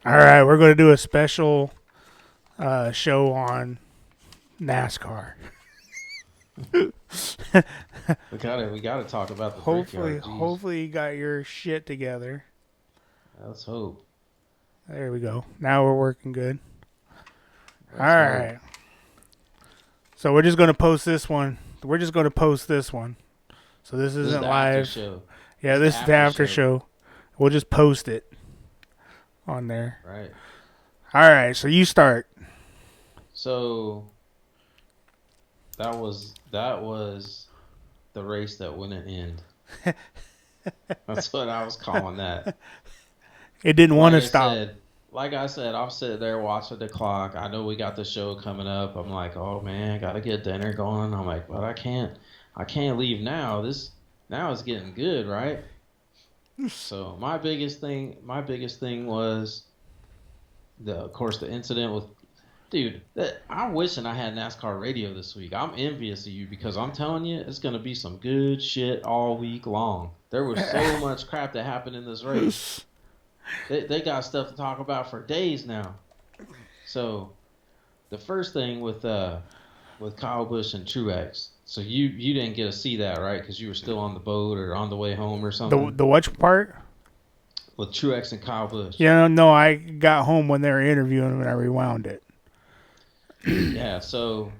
All right, we're going to do a special show on NASCAR. We gotta talk about the hopefully, Brickyard. Jeez, hopefully you got your shit together. let's hope. There we go. Now we're working good. All Let's hope. right. So we're just going to post this one. We're just going to post this one. So this This is isn't the after live. show. Yeah, This is the this is the after after show, show. We'll just post it on there. right? All right, so you start. So that was the race that wouldn't end. That's what I was calling that. It didn't want Like to I stop. said, like I said, I'm sitting there watching the clock. I know we got the show coming up. I'm like, oh man, gotta get dinner going. I'm like, but I can't leave now. This now it's getting good, right? So my biggest thing was of course, the incident with, dude. I'm wishing I had NASCAR radio this week. I'm envious of you because I'm telling you, it's gonna be some good shit all week long. There was so much crap that happened in this race. They got stuff to talk about for days now. So the first thing with Kyle Busch and Truex. So you didn't get to see that, right? Because you were still on the boat or on the way home or The something the which part? with Truex and Kyle Busch. Yeah, no, I got home when they were interviewing him and I rewound it. Yeah. So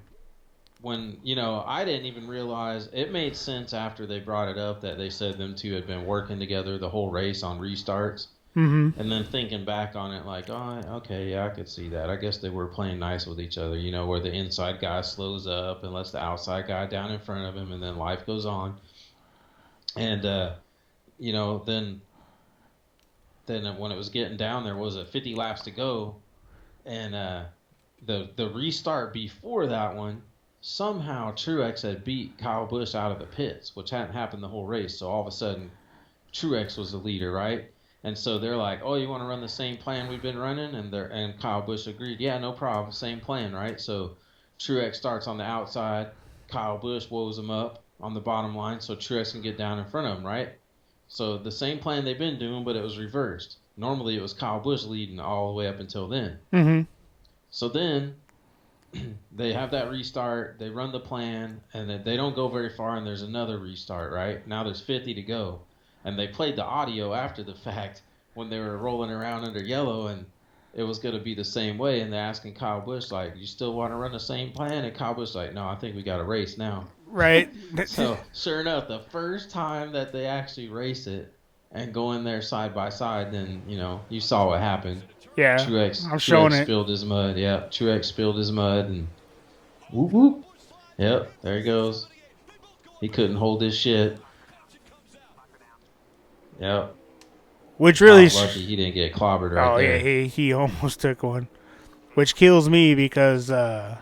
when I didn't even realize it made sense after they brought it up that they said them two had been working together the whole race on restarts. Mm-hmm. And then thinking back on it, like, oh, okay, yeah, I could see that. I guess they were playing nice with each other, where the inside guy slows up and lets the outside guy down in front of him, and then life goes on. And then when it was getting down, there was a 50 laps to go, and the restart before that one, somehow Truex had beat Kyle Busch out of the pits, which hadn't happened the whole race. So all of a sudden, Truex was the leader, right? And so they're like, "Oh, you want to run the same plan we've been running?" And Kyle Busch agreed, "Yeah, no problem, same plan, right?" So Truex starts on the outside, Kyle Busch woes him up on the bottom line, so Truex can get down in front of him, right? So the same plan they've been doing, but it was reversed. Normally it was Kyle Busch leading all the way up until then. Mm-hmm. So then they have that restart, they run the plan, and then they don't go very far, and there's another restart, right? Now there's 50 to go. And they played the audio after the fact when they were rolling around under yellow, and it was going to be the same way. And they're asking Kyle Busch, like, you still want to run the same plan? And Kyle Busch, like, no, I think we got to race now. Right. So, sure enough, the first time that they actually race it and go in there side by side, then, you saw what happened. Yeah, Truex, I'm showing Truex it. spilled his mud. Yeah, Truex spilled his mud, and whoop, whoop. Yep, there he goes. He couldn't hold his shit. Yep. Which really. Got lucky he didn't get clobbered right Oh yeah, there. he almost took one, which kills me because that's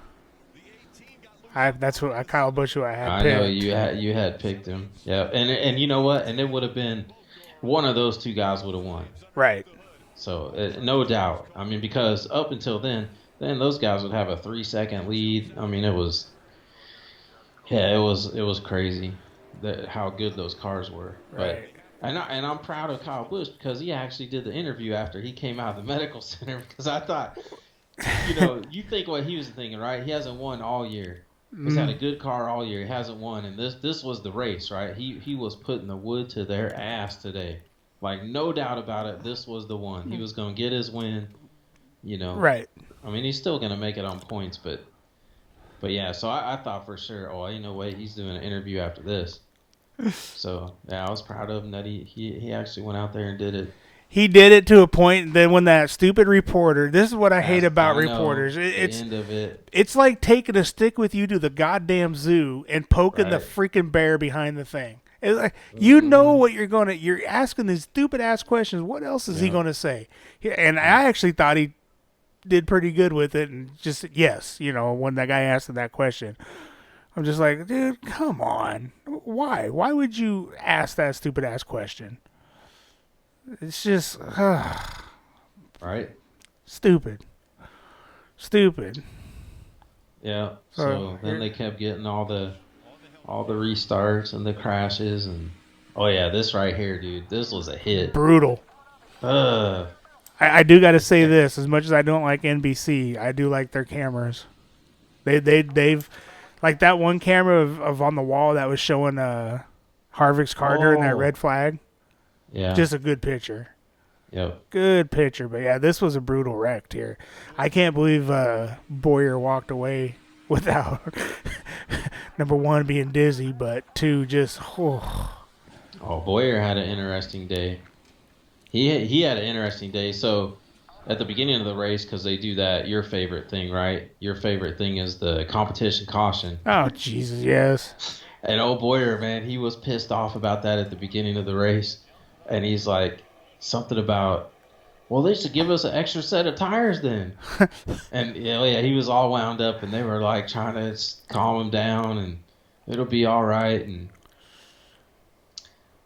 what Kyle Busch who I had I know picked. you had picked him. Yeah, and you know what? And it would have been one of those two guys would have won. Right. So no doubt. I mean, because up until then those guys would have a 3-second lead. I mean, it was crazy that how good those cars were. But Right. I'm proud of Kyle Busch because he actually did the interview after he came out of the medical center because I thought, you think what he was thinking, right? He hasn't won all year. He's had a good car all year. He hasn't won, and this was the race, right? He was putting the wood to their ass today, like no doubt about it. This was the one. He was gonna get his win. Right. I mean, he's still gonna make it on points, but yeah. So I thought for sure, oh, ain't no way he's doing an interview after this. So yeah, I was proud of him that he actually went out there and did it. He did it to a point. Then when that stupid reporter, this is what I hate As about I know, reporters. the end of it, It's like taking a stick with you to the goddamn zoo and poking the right? freaking bear behind the thing. It's like, Mm-hmm. what you're asking these stupid ass questions. What else is he Yeah. gonna say? And I actually thought he did pretty good with it. And just yes, when that guy asked him that question, I'm just like, dude, come on. Why? Why would you ask that stupid ass question? It's just Right. stupid. Stupid. Yeah. So So then they kept getting all the restarts and the crashes and oh yeah, this right here, dude. This was a hit. brutal. Uh I do got to say this: as much as I don't like NBC, I do like their cameras. They've like that one camera of on the wall that was showing Harvick's car during that Oh, red flag. yeah. Just a good picture. Yep. Good picture. But yeah, this was a brutal wreck here. I can't believe Boyer walked away without number one being dizzy, but two just Oh, Boyer had an interesting day. He had an interesting day. So at the beginning of the race, because they do that, your favorite thing, right? Your favorite thing is the competition caution. oh Jesus, yes. And old Boyer, man, he was pissed off about that at the beginning of the race. And he's like, something about, well, they should give us an extra set of tires then. And yeah, he was all wound up, and they were like trying to calm him down, and it'll be all right. And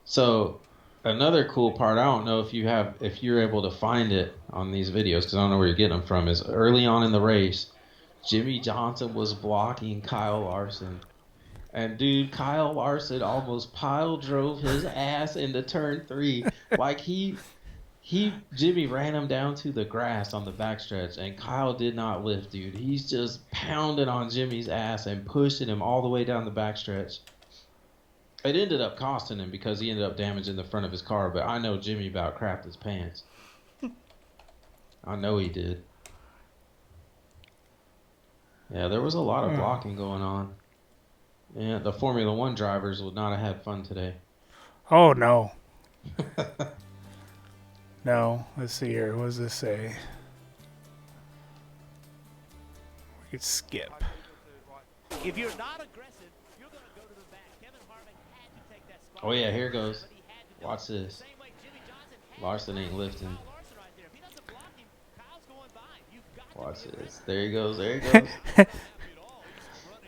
so another cool part, I don't know if you're able to find it on these videos, because I don't know where you're getting them from, is early on in the race, Jimmy Johnson was blocking Kyle Larson. And dude, Kyle Larson almost pile drove his ass into turn 3. Like Jimmy ran him down to the grass on the backstretch, and Kyle did not lift, dude. He's just pounding on Jimmy's ass and pushing him all the way down the backstretch. It ended up costing him because he ended up damaging the front of his car, but I know Jimmy about crapped his pants. I know he did. Yeah, there was a lot of blocking going on. Yeah, the Formula One drivers would not have had fun today. Oh no. No, let's see here. What does this say? We could skip. If you're not aggressive, you're going to go to the back. Kevin Harvick had to take that spot. Oh yeah, here goes. Watch this. Larson ain't lifting. Watch this. There he goes. There he goes.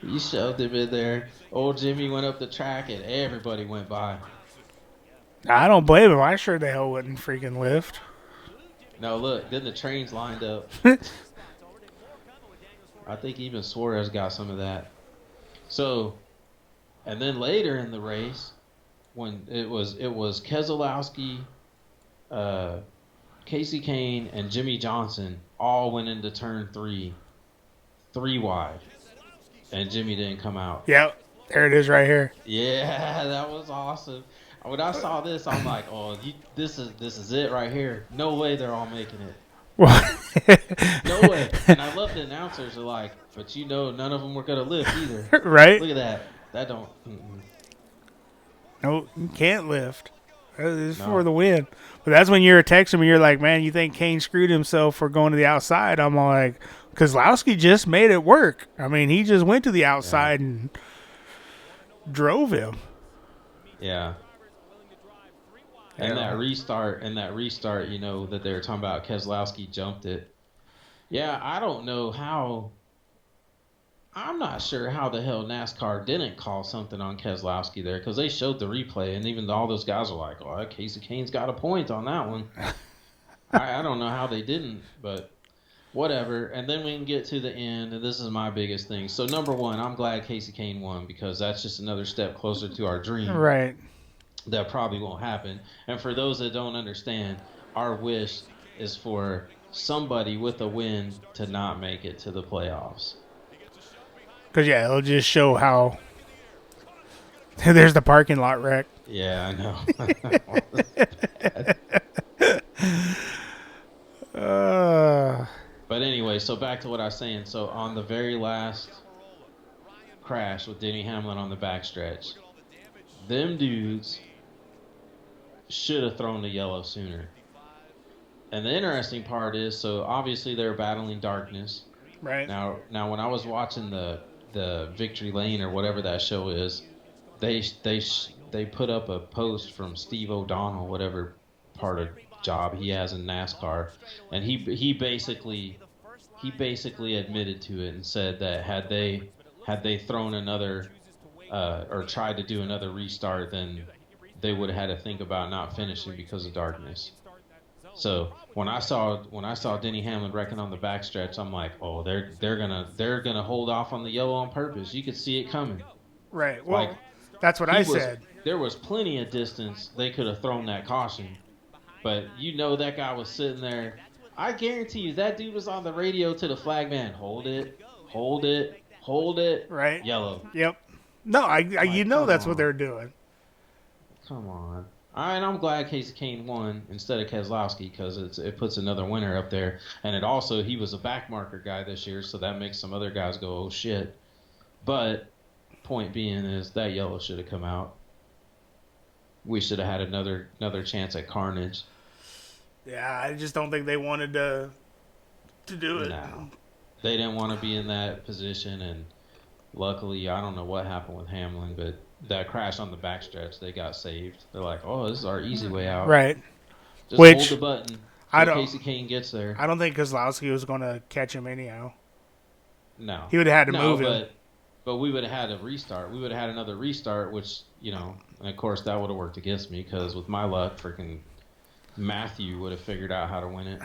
He shoved him in there. Old Jimmy went up the track, and everybody went by. I don't blame him. I sure the hell wouldn't freaking lift. No, look. Then the trains lined up. I think even Suarez got some of that. So, and then later in the race, when it was Keselowski, Casey Kane, and Jimmy Johnson all went into turn 3 wide, and Jimmy didn't come out. Yep, there it is right here. Yeah, that was awesome. When I saw this, I'm like, oh, this is it right here. No way they're all making it. No way. And I love the announcers are like, but none of them were gonna lift either. Right? Look at that. That don't. No, you can't lift. It's for the win. But that's when you're texting me. You're like, man, you think Kane screwed himself for going to the outside? I'm like, Kozlowski just made it work. I mean, he just went to the outside and drove him. Yeah. And that restart, that they were talking about, Keselowski jumped it. Yeah, I don't know how. I'm not sure how the hell NASCAR didn't call something on Keselowski there, because they showed the replay, and even all those guys are like, oh, Casey Kane's got a point on that one. I don't know how they didn't, but whatever. And then we can get to the end, and this is my biggest thing. So, number one, I'm glad Casey Kane won, because that's just another step closer to our dream. Right. That probably won't happen. And for those that don't understand, our wish is for somebody with a win to not make it to the playoffs. Because, yeah, it'll just show how there's the parking lot wreck. Yeah, I know. But anyway, so back to what I was saying. So on the very last crash with Denny Hamlin on the backstretch, them dudes should have thrown the yellow sooner. And the interesting part is, so obviously they're battling darkness. Right. Now when I was watching the Victory Lane or whatever that show is, they put up a post from Steve O'Donnell, whatever part of job he has in NASCAR, and he basically admitted to it and said that had they thrown another or tried to do another restart, then they would have had to think about not finishing because of darkness. So when I saw Denny Hamlin wrecking on the backstretch, I'm like, oh, they're gonna hold off on the yellow on purpose. You could see it coming. Right. Well, that's what I said. There was plenty of distance they could have thrown that caution, but that guy was sitting there I guarantee you that dude was on the radio to the flagman. Hold it, hold it, hold it. Right? Yellow. Yep. No, you Like, know come that's what on. they're doing. Come on. All right, I'm glad Casey Kane won instead of Keselowski because it puts another winner up there. And it also, he was a backmarker guy this year, so that makes some other guys go, oh, shit. But point being is that yellow should have come out. We should have had another chance at carnage. Yeah, I just don't think they wanted to do it. No. They didn't want to be in that position, and luckily, I don't know what happened with Hamlin, but that crash on the backstretch, they got saved. They're like, oh, this is our easy way out. Right. Just Which, hold the button I till don't- Casey Kane gets there. I don't think Kozlowski was going to catch him anyhow. No. He would have had to move him. But we would have had a restart. We would have had another restart, which, you know, and of course that would have worked against me because with my luck, freaking Matthew would have figured out how to win it.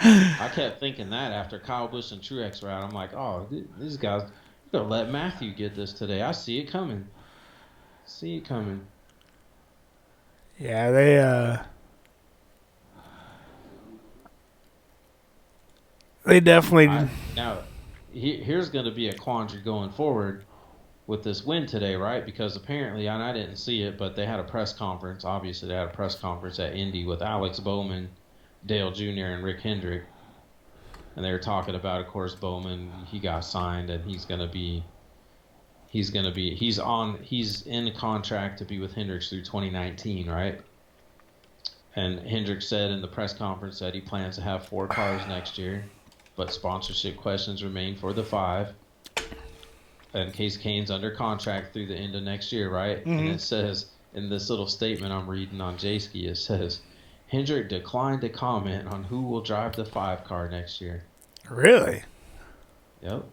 I kept thinking that after Kyle Busch and Truex were out. I'm like, oh, these guys, they're going to let Matthew get this today. I see it coming. See it coming. Yeah, they definitely. Now, here's going to be a quandary going forward with this win today, right? Because apparently, and I didn't see it, but they had a press conference. Obviously, they had a press conference at Indy with Alex Bowman, Dale Jr., and Rick Hendrick. And they were talking about, of course, Bowman. He got signed, and he's in contract to be with Hendricks through 2019, right? And Hendricks said in the press conference that he plans to have 4 cars next year, but sponsorship questions remain for the 5. And Casey Kane's under contract through the end of next year, right? Mm-hmm. And it says in this little statement I'm reading on J-Ski, it says, Hendrick declined to comment on who will drive the 5 car next year. Really? Yep.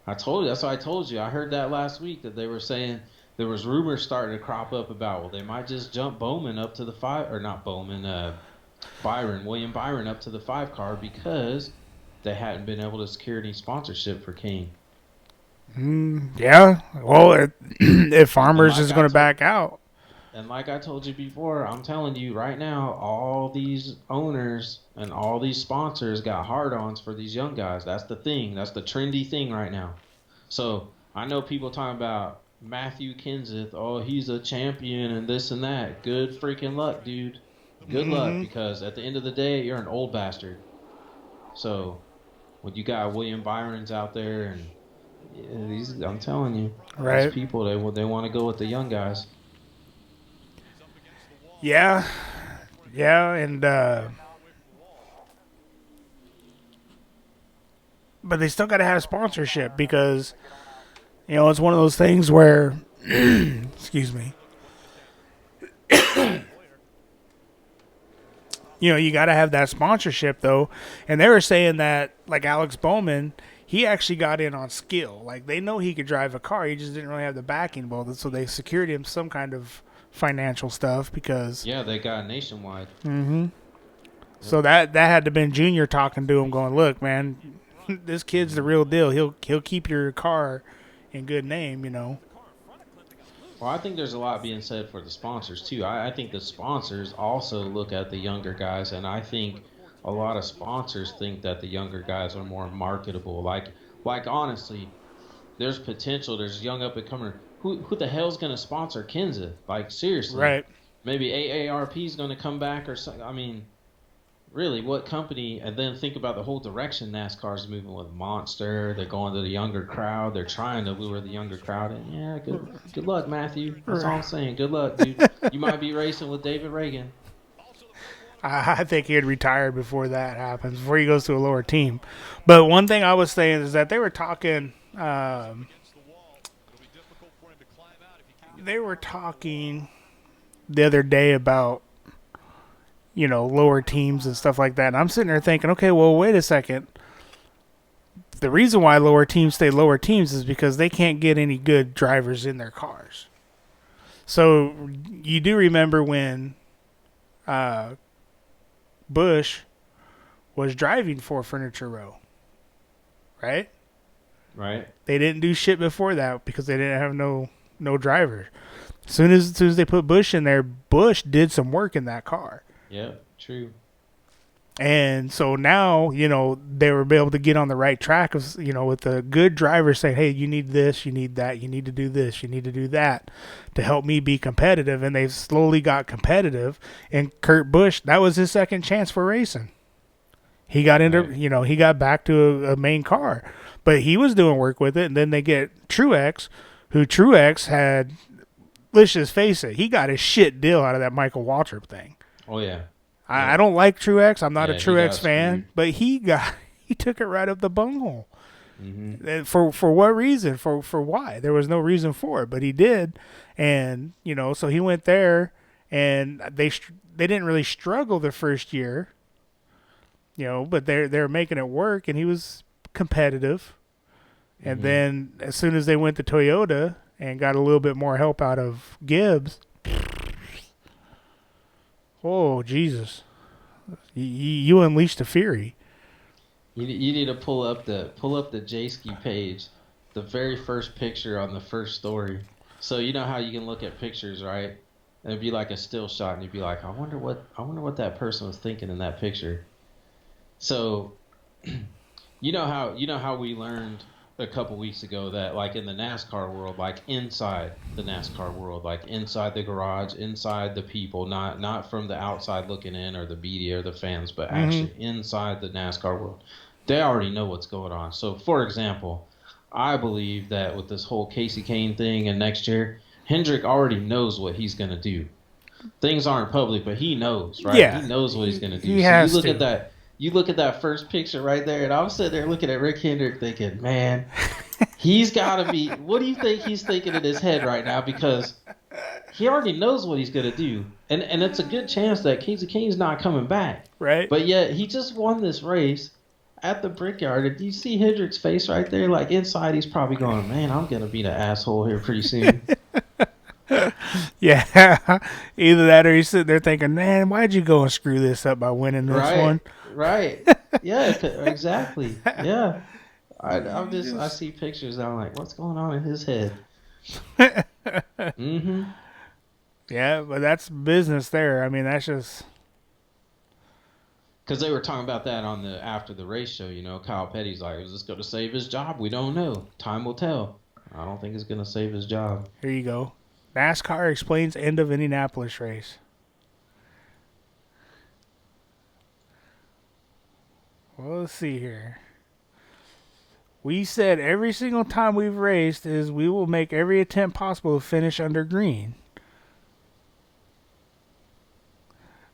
I told you. That's what I told you. I heard that last week that they were saying there was rumors starting to crop up about, well, they might just jump Bowman up to the 5, or not Bowman, William Byron up to the 5 car because they hadn't been able to secure any sponsorship for Kane. Yeah. Well, if Farmers is going to back out. And like I told you before, I'm telling you right now, all these owners and all these sponsors got hard-ons for these young guys. That's the thing. That's the trendy thing right now. So I know people talking about Matthew Kenseth. Oh, he's a champion and this and that. Good freaking luck, dude. Good luck, because at the end of the day, you're an old bastard. So when you got William Byron's out there and these, I'm telling you, Right. these people, they want to go with the young guys. Yeah. Yeah, and but they still got to have sponsorship because, you know, it's one of those things where, excuse me, you know, you got to have that sponsorship though. And they were saying that, like Alex Bowman, he actually got in on skill. Like they know he could drive a car, he just didn't really have the backing. Well, so they secured him some kind of financial stuff because they got nationwide. So that had to been Junior talking to him, going, "Look, man, this kid's the real deal. He'll keep your car in good name, you know." Well, I think there's a lot being said for the sponsors too. I think the sponsors also look at the younger guys, and I think a lot of sponsors think that the younger guys are more marketable. Like honestly, there's potential. There's young up and comer. Who the hell's going to sponsor Kenseth? Like, seriously. Right. Maybe AARP is going to come back or something. I mean, really, what company? And then think about the whole direction NASCAR's moving with Monster. They're going to the younger crowd. They're trying to lure the younger crowd in. Yeah, good luck, Matthew. That's all I'm saying. Good luck, dude. You might be racing with David Reagan. I think he'd retire before that happens, before he goes to a lower team. But one thing I was saying is that they were talking the other day about, you know, lower teams and stuff like that. And I'm sitting there thinking, okay, well, wait a second. The reason why lower teams stay lower teams is because they can't get any good drivers in their cars. So you do remember when Bush was driving for Furniture Row, right? Right. They didn't do shit before that because they didn't have no driver. As soon as they put Bush in there, Bush did some work in that car. Yep. True. And so now, they were able to get on the right track of, with a good driver saying, hey, you need this, you need that, you need to do this, you need to do that to help me be competitive. And they've slowly got competitive. And Kurt Busch, that was his second chance for racing. He got into, Right. he got back to a main car, but he was doing work with it. And then they get Truex, who Truex had, let's just face it, he got a shit deal out of that Michael Waltrip thing. Oh yeah. I don't like Truex. I'm not a Yeah, he got Truex fan, screwed. but he took it right up the bunghole. Mm-hmm. And for what reason? For why? There was no reason for it, but he did, and so he went there, and they didn't really struggle the first year, but they're making it work, and he was competitive, and Mm-hmm. then as soon as they went to Toyota and got a little bit more help out of Gibbs, oh Jesus, you unleashed the fury. You need to pull up the J-Ski page, the very first picture on the first story. So you know how you can look at pictures, right? And it'd be like a still shot, and you'd be like, I wonder what that person was thinking in that picture. So, you know how we learned a couple weeks ago that like in the NASCAR world, like inside the NASCAR world, like inside the garage, inside the people, not from the outside looking in or the media or the fans, but actually inside the NASCAR world, they already know what's going on. So, for example, I believe that with this whole Casey Kane thing and next year, Hendrick already knows what he's gonna do. Things aren't public, but he knows, right? He Yeah, knows what he's gonna do. he So you has look at to. that. You look at that first picture right there, and I'm sitting there looking at Rick Hendrick thinking, man, he's got to be. What do you think he's thinking in his head right now? Because he already knows what he's going to do. And it's a good chance that Casey Kane's not coming back. Right? But yet, he just won this race at the Brickyard. And do you see Hendrick's face right there? Like, inside, he's probably going, man, I'm going to be the asshole here pretty soon. Yeah. Either that or he's sitting there thinking, man, why'd you go and screw this up by winning this Right, one? right. Yeah, exactly. Yeah. I see pictures. I'm like, what's going on in his head? Mm-hmm. Yeah, but that's business there. I mean, that's just. Because they were talking about that on the after the race show. Kyle Petty's like, is this going to save his job? We don't know. Time will tell. I don't think it's going to save his job. Here you go. NASCAR explains end of Indianapolis race. Well, let's see here. We said every single time we've raced is we will make every attempt possible to finish under green.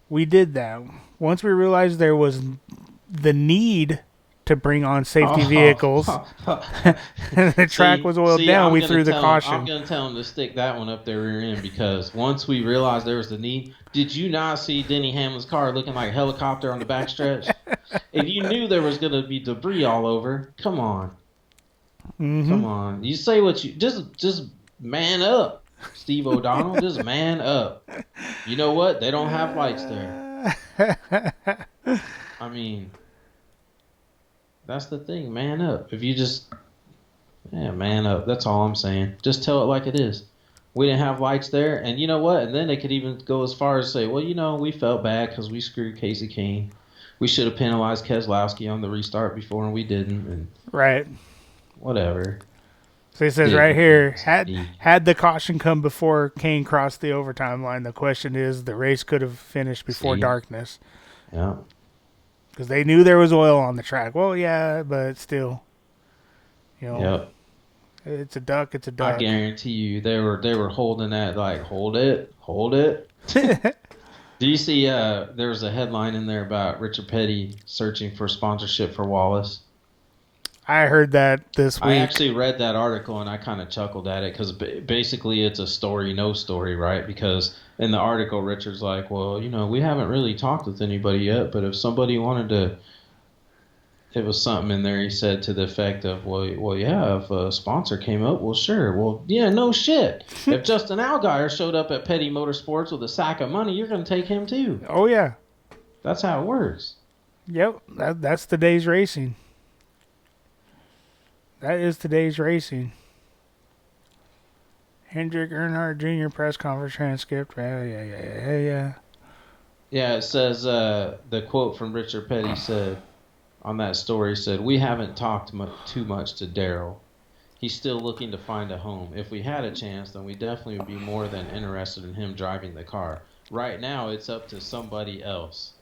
We did that. Once we realized there was the need to bring on safety vehicles, and the track was oiled down, we threw the I'm caution. going to tell him to stick that one up their rear end because once we realized there was the need, did you not see Denny Hamlin's car looking like a helicopter on the backstretch? If you knew there was going to be debris all over, come on. Come on. You say what you... Just man up, Steve O'Donnell. Just man up. You know what? They don't have lights there. I mean... That's the thing, man up. If you just, man up. That's all I'm saying. Just tell it like it is. We didn't have lights there, and you know what? And then they could even go as far as say, well, we felt bad because we screwed Casey Kane. We should have penalized Keselowski on the restart before, and we didn't. And Right. whatever. So he says right here, had the caution come before Kane crossed the overtime line, the question is the race could have finished before darkness. Yeah. Because they knew there was oil on the track. Well, yeah, but still, Yep. It's a duck. It's a duck. I guarantee you, they were holding that like, hold it. Do you see? There was a headline in there about Richard Petty searching for sponsorship for Wallace. I heard that this week. I actually read that article and I kind of chuckled at it because basically it's a story, no story, right? Because in the article, Richard's like, well, we haven't really talked with anybody yet, but if somebody wanted to, it was something in there he said to the effect of, well, yeah, if a sponsor came up, well, sure. Well, yeah, no shit. If Justin Allgaier showed up at Petty Motorsports with a sack of money, you're going to take him too. Oh, yeah. That's how it works. Yep, that's today's racing. That is today's racing. Hendrick Earnhardt Jr. press conference transcript. Yeah. Yeah, it says the quote from Richard Petty said on that story said, "We haven't talked too much to Daryl. He's still looking to find a home. If we had a chance, then we definitely would be more than interested in him driving the car. Right now, it's up to somebody else.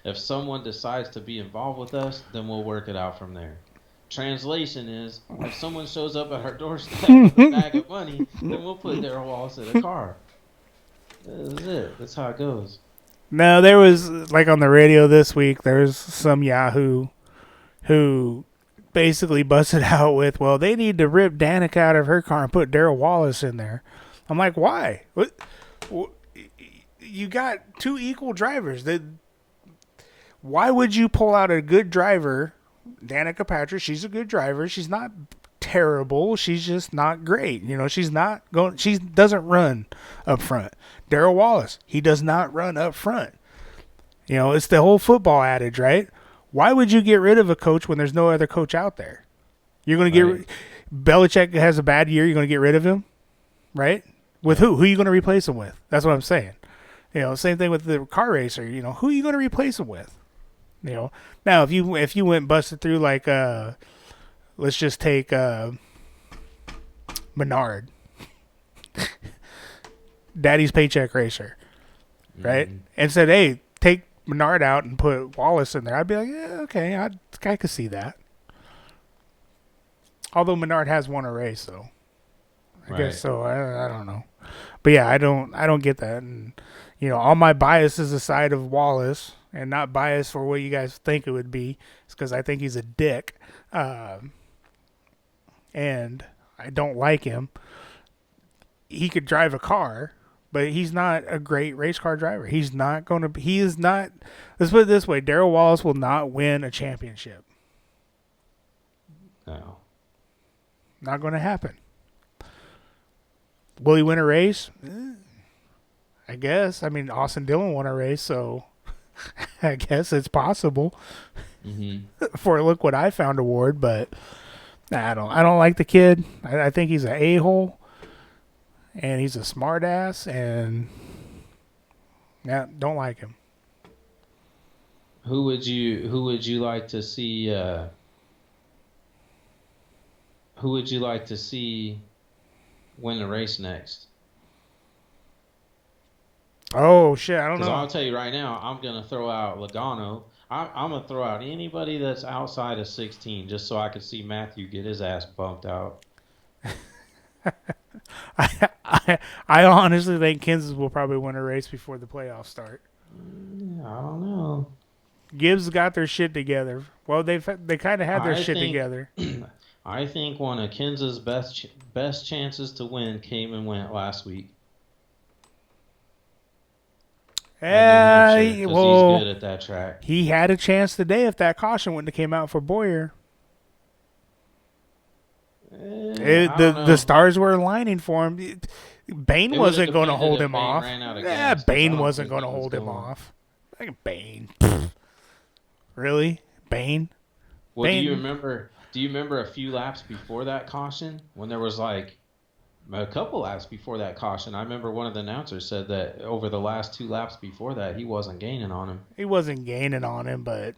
If someone decides to be involved with us, then we'll work it out from there." Translation is, if someone shows up at our doorstep with a bag of money, then we'll put Daryl Wallace in a car. That's it. That's how it goes. No, there was like on the radio this week. There's some Yahoo who basically busted out with, well, they need to rip Danica out of her car and put Daryl Wallace in there. I'm like, why? What? You got two equal drivers. Why would you pull out a good driver, Danica Patrick? She's a good driver. She's not terrible. She's just not great. You know, she's not going. She doesn't run up front. Daryl Wallace, he does not run up front. You know, it's the whole football adage, right? Why would you get rid of a coach when there's no other coach out there? You're going to get Belichick has a bad year. You're going to get rid of him, right? With who? Who are you going to replace him with? That's what I'm saying. You know, same thing with the car racer. You know, who are you going to replace him with? You know, now if you went busted through like let's just take Menard, Daddy's Paycheck Racer, right? And said, hey, take Menard out and put Wallace in there. I'd be like, yeah, okay, I could see that. Although Menard has won a race, so I guess so. I don't know, but yeah, I don't get that. And you know, all my bias is the side of Wallace, and not bias for what you guys think it would be. It's because I think he's a dick, and I don't like him. He could drive a car, but he's not a great race car driver. He's not going to. He is not. Let's put it this way: Daryl Wallace will not win a championship. No. Not going to happen. Will he win a race? I guess. I mean, Austin Dillon won a race, so I guess it's possible. For Look What I Found award, but I don't like the kid. I think he's an a-hole, and he's a smart ass, and yeah, don't like him. Who would you like to see? Who would you like to see win the race next? Oh shit, I don't know. Because I'll tell you right now, I'm gonna throw out Logano. I'm gonna throw out anybody that's outside of 16, just so I can see Matthew get his ass bumped out. I honestly think Kansas will probably win a race before the playoffs start. I don't know. Gibbs got their shit together. Well, they kind of had their shit together. I think one of Kansas' best chances to win came and went last week. Yeah, he's good at that track. He had a chance today if that caution wouldn't have came out for Boyer. The stars were aligning for him. Bain wasn't going to hold him off. Yeah, Bain wasn't going to hold him off. Like Bain. Really? Bain? Well, do you remember a few laps before that caution when there was like a couple laps before that caution? I remember one of the announcers said that over the last 2 laps before that, he wasn't gaining on him. He wasn't gaining on him, but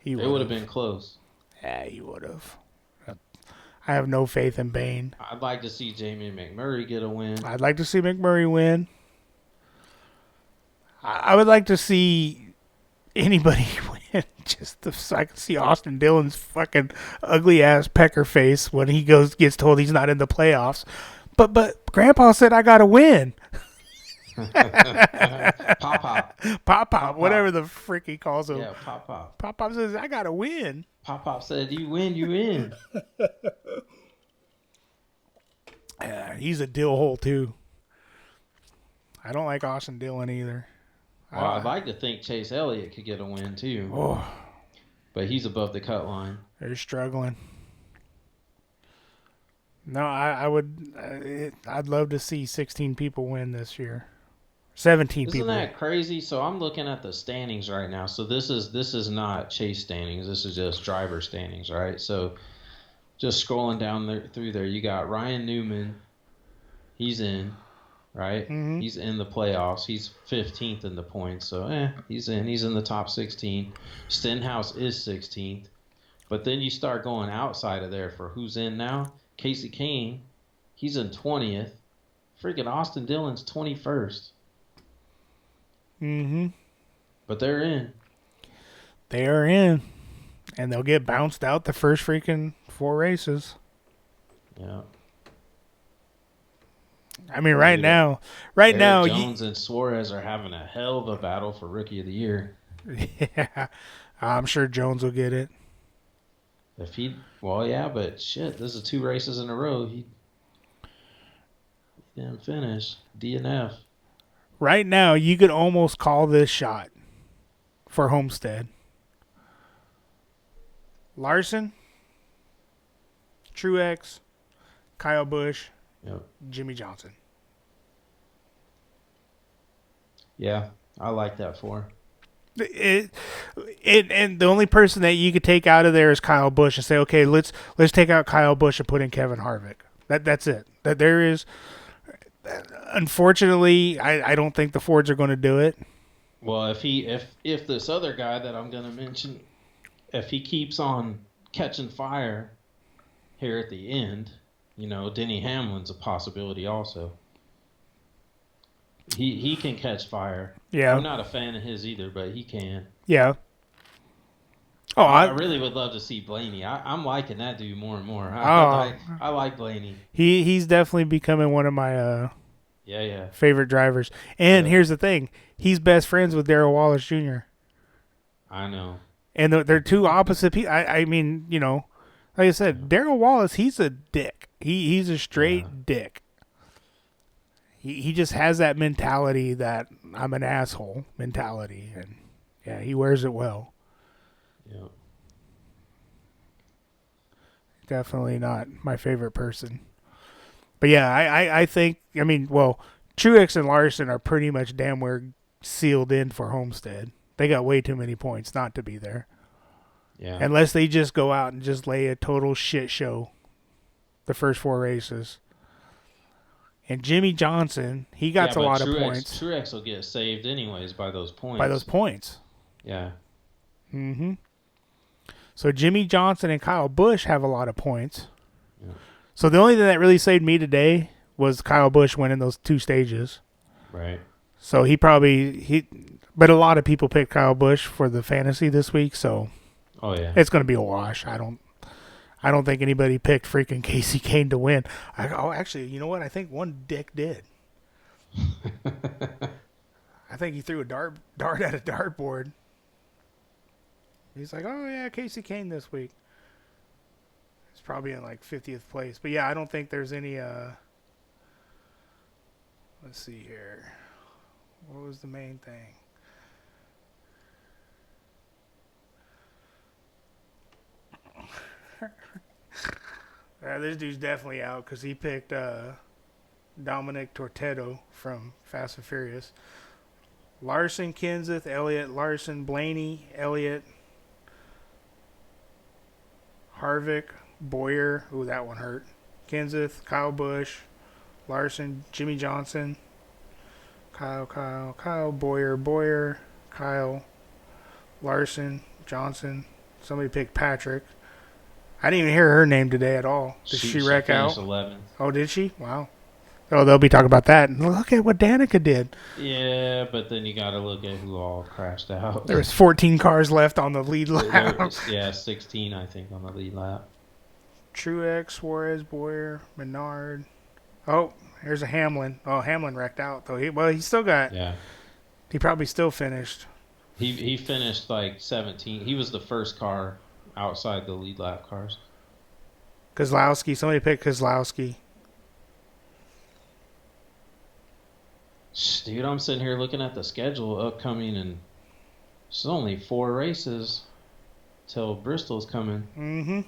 it would have been close. Yeah, he would have. I have no faith in Bain. I'd like to see Jamie McMurray get a win. I'd like to see McMurray win. I would like to see anybody win, just so I can see Austin Dillon's fucking ugly ass pecker face when he gets told he's not in the playoffs. But Grandpa said I gotta win. Pop, whatever the frick he calls him. Yeah, Pop. Pop says I gotta win. Pop said you win, you win. Yeah, he's a dill hole too. I don't like Austin Dillon either. Well, I'd like to think Chase Elliott could get a win too. Oh. But he's above the cut line. They're struggling. No, I would. I'd love to see 16 people win this year. 17 people. Isn't that crazy? So I'm looking at the standings right now. So this is not Chase standings. This is just driver standings, right? So just scrolling down through there, you got Ryan Newman. He's in, right? Mm-hmm. He's in the playoffs. He's 15th in the points, so he's in. He's in the top 16. Stenhouse is 16th. But then you start going outside of there for who's in now. Casey Kane, he's in 20th. Freaking Austin Dillon's 21st. Mm-hmm. But they're in. They are in. And they'll get bounced out the first freaking 4 races. Yeah. I mean, right now, Jones and Suarez are having a hell of a battle for Rookie of the Year. Yeah, I'm sure Jones will get it. But shit, this is 2 races in a row. He didn't finish. DNF. Right now, you could almost call this shot for Homestead. Larson, Truex, Kyle Busch, Yep. Jimmy Johnson. Yeah, I like that for. And the only person that you could take out of there is Kyle Busch and say, okay, let's take out Kyle Busch and put in Kevin Harvick. That's it. That there is. Unfortunately, I don't think the Fords are going to do it. Well, if this other guy that I'm going to mention, if he keeps on catching fire here at the end, Denny Hamlin's a possibility also. He can catch fire. Yeah. I'm not a fan of his either, but he can. Yeah. Oh, I really would love to see Blaney. I'm liking that dude more and more. I like Blaney. He's definitely becoming one of my favorite drivers. And here's the thing. He's best friends with Darrell Wallace Jr. I know. And they're 2 opposite people. I mean, like I said, Darrell Wallace, he's a dick. He's a straight dick. He just has that mentality that I'm an asshole mentality. And, yeah, he wears it well. Yeah. Definitely not my favorite person. But, yeah, I think, Truex and Larson are pretty much damn near sealed in for Homestead. They got way too many points not to be there. Yeah. Unless they just go out and just lay a total shit show the first 4 races. And Jimmy Johnson, he got a lot of points. Truex will get saved anyways by those points. Yeah. Mm-hmm. So Jimmy Johnson and Kyle Busch have a lot of points. Yeah. So the only thing that really saved me today was Kyle Busch winning those 2 stages. Right. So but a lot of people picked Kyle Busch for the fantasy this week, so it's going to be a wash. I don't think anybody picked freaking Casey Kane to win. Actually, you know what? I think one dick did. I think he threw a dart at a dartboard. He's like, oh, yeah, Casey Kane this week. It's probably in like 50th place. But, yeah, I don't think there's any, let's see here. What was the main thing? This dude's definitely out because he picked Dominic Tortetto from Fast and Furious. Larson, Kenseth, Elliott, Larson, Blaney, Elliott, Harvick, Boyer. Ooh, that one hurt. Kenseth, Kyle Busch, Larson, Jimmy Johnson, Kyle, Boyer, Kyle, Larson, Johnson. Somebody picked Patrick. I didn't even hear her name today at all. Did she wreck out? 11th. Oh, did she? Wow. Oh, they'll be talking about that. And look at what Danica did. Yeah, but then you got to look at who all crashed out. There was 14 cars left on the lead lap. 16, I think, on the lead lap. Truex, Suarez, Boyer, Menard. Oh, here's a Hamlin. Oh, Hamlin wrecked out, though. He still got... Yeah. He probably still finished. He finished like 17. He was the first car outside the lead lap cars. Keselowski. Somebody picked Keselowski. Dude, I'm sitting here looking at the schedule upcoming, and it's only 4 races till Bristol's coming. Mm-hmm.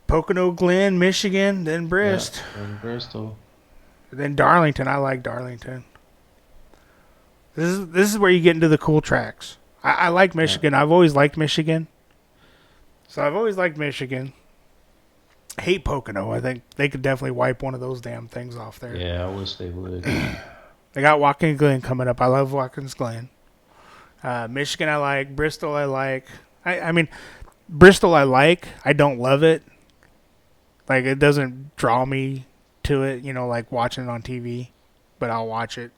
Pocono Glen, Michigan, then Brist. Yeah, then Bristol. Then Darlington. I like Darlington. This is where you get into the cool tracks. I like Michigan. Yeah. I've always liked Michigan. So I've always liked Michigan. I hate Pocono. I think they could definitely wipe one of those damn things off there. Yeah, I wish they would. They got Watkins Glen coming up. I love Watkins Glen. Michigan I like. Bristol I like. I mean, Bristol I like. I don't love it. Like, it doesn't draw me to it, like watching it on TV. But I'll watch it.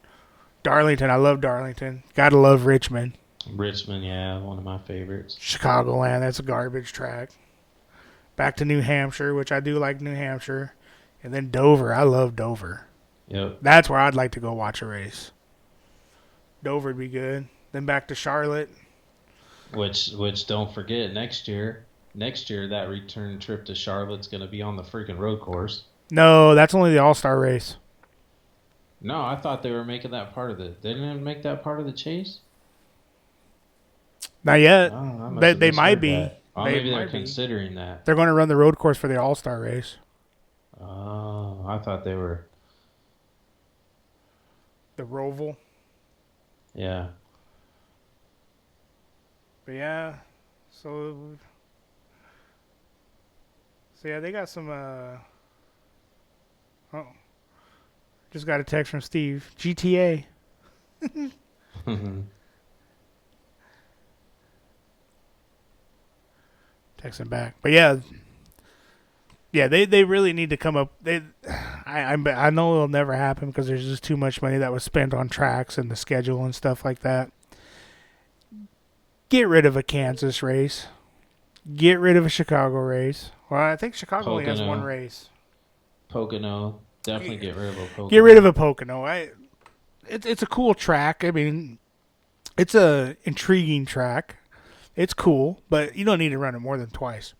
Darlington, I love Darlington. Gotta love Richmond. Richmond, yeah, one of my favorites. Chicagoland, that's a garbage track. Back to New Hampshire, which I do like New Hampshire. And then Dover. I love Dover. Yep. That's where I'd like to go watch a race. Dover would be good. Then back to Charlotte. Which don't forget, next year that return trip to Charlotte's going to be on the freaking road course. No, that's only the All-Star race. No, I thought they were making that part of the... They didn't make that part of the chase? Not yet. Oh, They might be. That. Oh, maybe they're might be. considering that. They're going to run the road course for the All-Star race. Oh, I thought they were... The Roval. Yeah. But yeah, so yeah, they got some. Just got a text from Steve. GTA. Texting back, but yeah, they really need to come up. I know it'll never happen because there's just too much money that was spent on tracks and the schedule and stuff like that. Get rid of a Kansas race. Get rid of a Chicago race. Well, I think Chicago only has one race. Pocono. Definitely get rid of a Pocono. Get rid of a Pocono. It's a cool track. I mean, it's a intriguing track. It's cool, but you don't need to run it more than twice.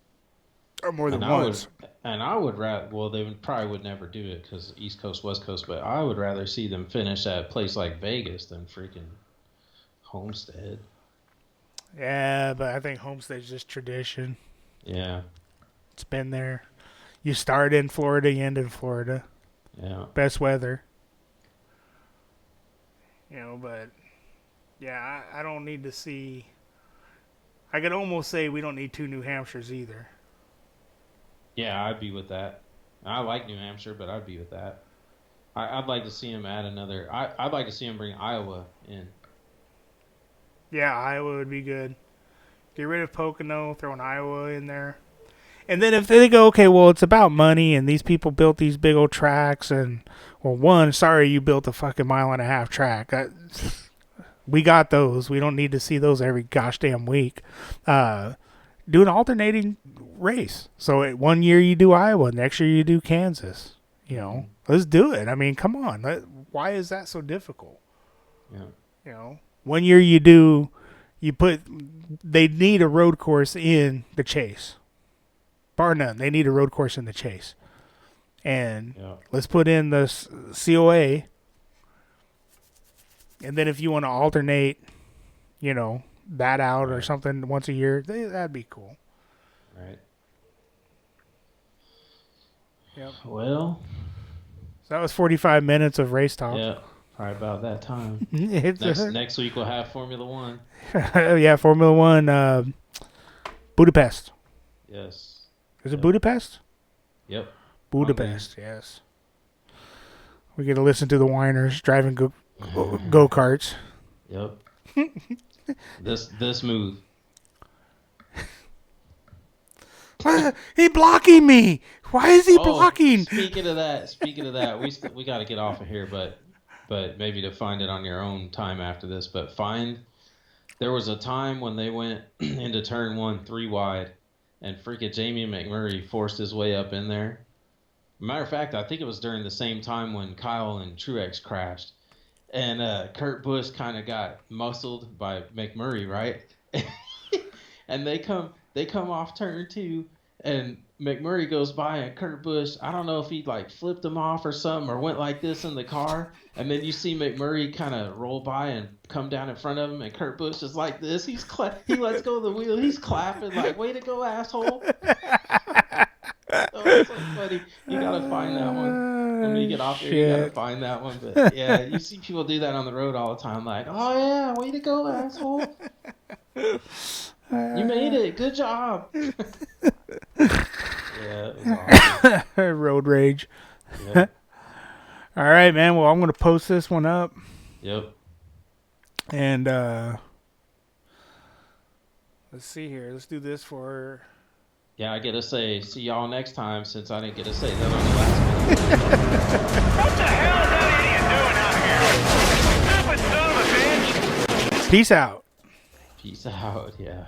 Or more than once. I would rather... Well, they probably would never do it because East Coast, West Coast, but I would rather see them finish at a place like Vegas than freaking Homestead. Yeah, but I think Homestead's just tradition. Yeah. It's been there. You start in Florida, you end in Florida. Yeah. Best weather. But yeah, I don't need to see... I could almost say we don't need two New Hampshires either. Yeah, I'd be with that. I like New Hampshire, but I'd be with that. I'd like to see him add another... I'd like to see him bring Iowa in. Yeah, Iowa would be good. Get rid of Pocono, throw an Iowa in there. And then if they go, okay, well, it's about money, and these people built these big old tracks, and, well, one, sorry you built a fucking 1.5 mile track. We got those. We don't need to see those every gosh damn week. Do an alternating race. So one year you do Iowa, next year you do Kansas. Let's do it. I mean, come on. Why is that so difficult? Yeah. 1 year they need a road course in the Chase. Bar none. They need a road course in the Chase. And let's put in the COA. And then if you want to alternate, that out or something once a year, that'd be cool. Right. Yep. Well. So that was 45 minutes of race talk. Yeah. Probably about that time. Next week we'll have Formula One. Yeah, Formula One, Budapest. Yes. Is it Budapest? Yep. Budapest, yes. We get to listen to the whiners driving go-karts. Yep. This move. He's blocking me. Why is he blocking? Speaking of that, we got to get off of here, but maybe to find it on your own time after this. But there was a time when they went into turn 1 3 wide, and freaking Jamie McMurray forced his way up in there. Matter of fact, I think it was during the same time when Kyle and Truex crashed, and Kurt Busch kind of got muscled by McMurray, right? And they come off turn 2, and McMurray goes by, and Kurt Busch, I don't know if he flipped him off or something, or went like this in the car, and then you see McMurray kind of roll by and come down in front of him, and Kurt Busch is like this. He lets go of the wheel. He's clapping like, "Way to go, asshole!" Oh, it's so funny. You gotta find that one. When you get off here, you gotta find that one. But yeah, you see people do that on the road all the time, like, "Oh yeah, way to go, asshole! You made it. Good job." Yeah, it was awesome. Road rage. Yep. All right, man. Well, I'm gonna post this one up, Yep. and let's see here. Let's do this for. Yeah, I gotta say, see y'all next time since I didn't get to say that on the last one. What the hell is that idiot doing out here? Stupid son of a bitch! Peace out. Peace out. Yeah.